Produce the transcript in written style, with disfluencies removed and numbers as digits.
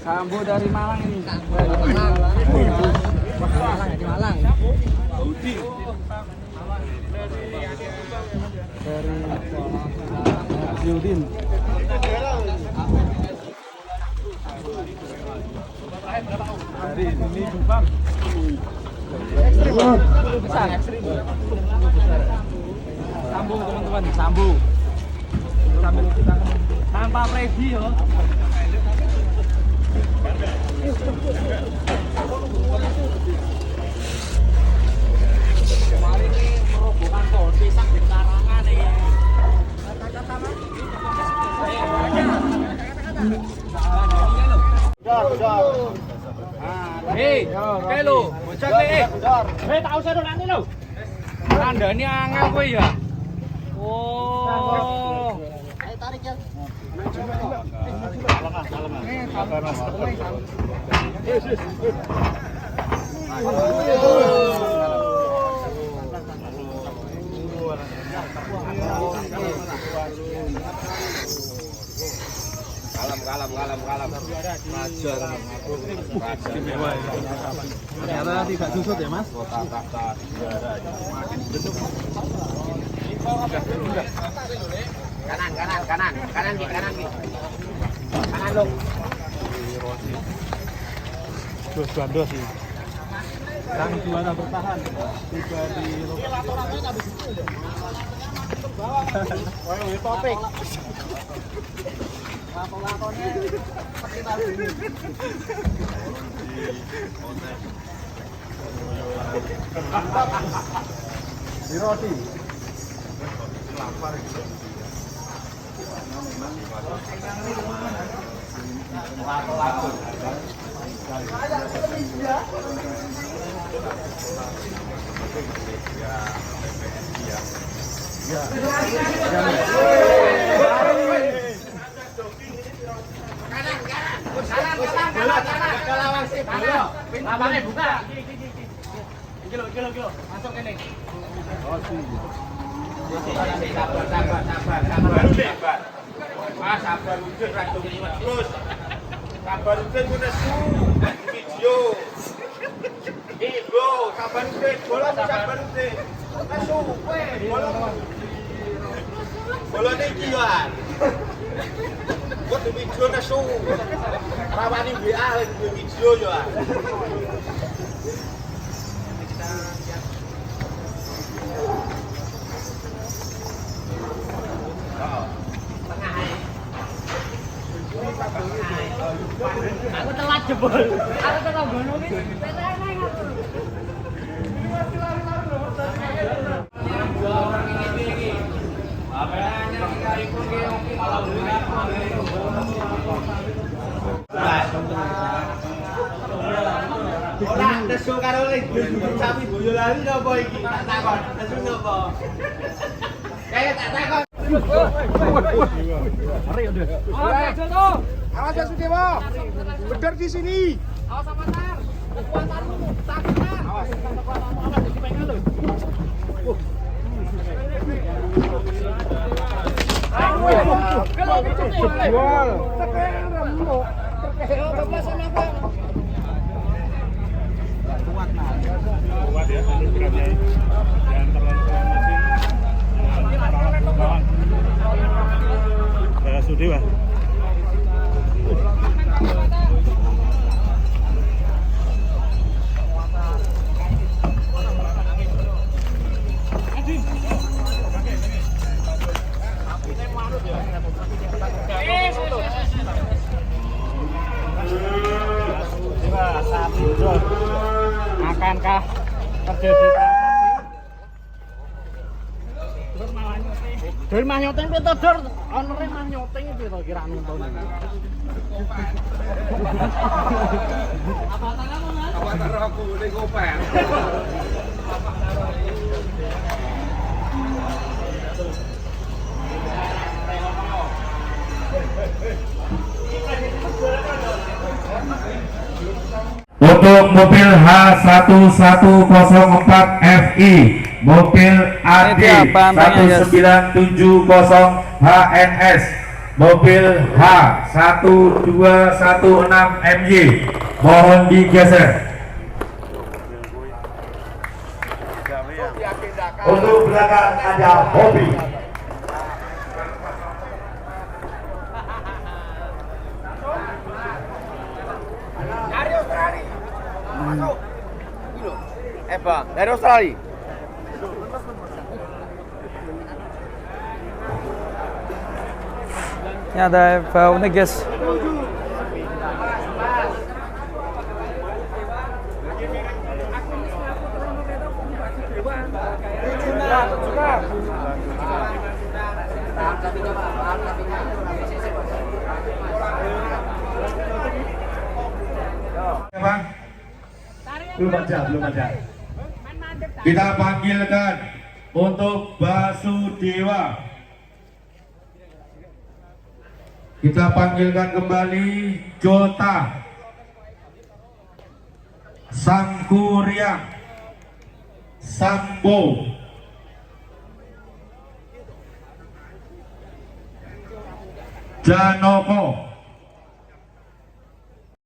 Sambu dari Malang ini. Di Malang. Dari Yudin. Dari ini Subang. Besar. Sambung teman-teman, sambung. Sambil kita tanpa preview yo. Kemarin ini merobohkan pohon pisang di karangan nih. Hei, kayak lo, bocah nih. Hei, tahu saya nanti lo. Anda ini angel gue ya. Oh. Ayo tarik ya. Kalam. Raja. Ternyata tidak susut ya, Mas? Kanan lo. Dos gandos sih. Sang juara bertahan. Tiga di topik. Lakonnya seperti tadi ini. Di roti. Lapar gitu. Laku. Lawangan buka. Kilo. Masuk ini. Oh, sabar. Mas, sabar wujud ratu liwat terus. Sabar wujud kudu video. Ibu, sabar wujud, bola sabar wujud. Masuk kowe, bola. Bola iki yoan. Kok video nasu. Rawani WA video yoan. Aku telat jebol. Aku telat ngono iki. Ora nesu karo sapi Boyolali napa iki? Tak takon. Nesu napa? Kayak tak takon. Mari udah. Awas ya Sudewo. Bedar di sini. Awas sama tar. Kekuatanmu takutnya. Awas. Awas di pengen lho. Jual. Tekeremu. Tekeremu bapak sama Bang. Kuat nah. Kuat ya, beratnya. Jangan terlalu mesin. Saya Sudewo. Akankah terjadi transaksi? Dor mah nyoteng pito dor, onere mah nyoteng pito kira nonton iki. Apa tanganmu, Mas? aku ning kopet. Untuk mobil H1104FI, mobil AD 1970 HNS, mobil H1216MY, mohon digeser. Untuk belakang ada Hobi. Dari Australia. Masuk. Bang, dari Australia. Ja, daar heeft ook niks. Belum ada. Kita panggilkan untuk Basudewa. Kita panggilkan kembali Jota, Sangkuriang, Sambo, Janoko,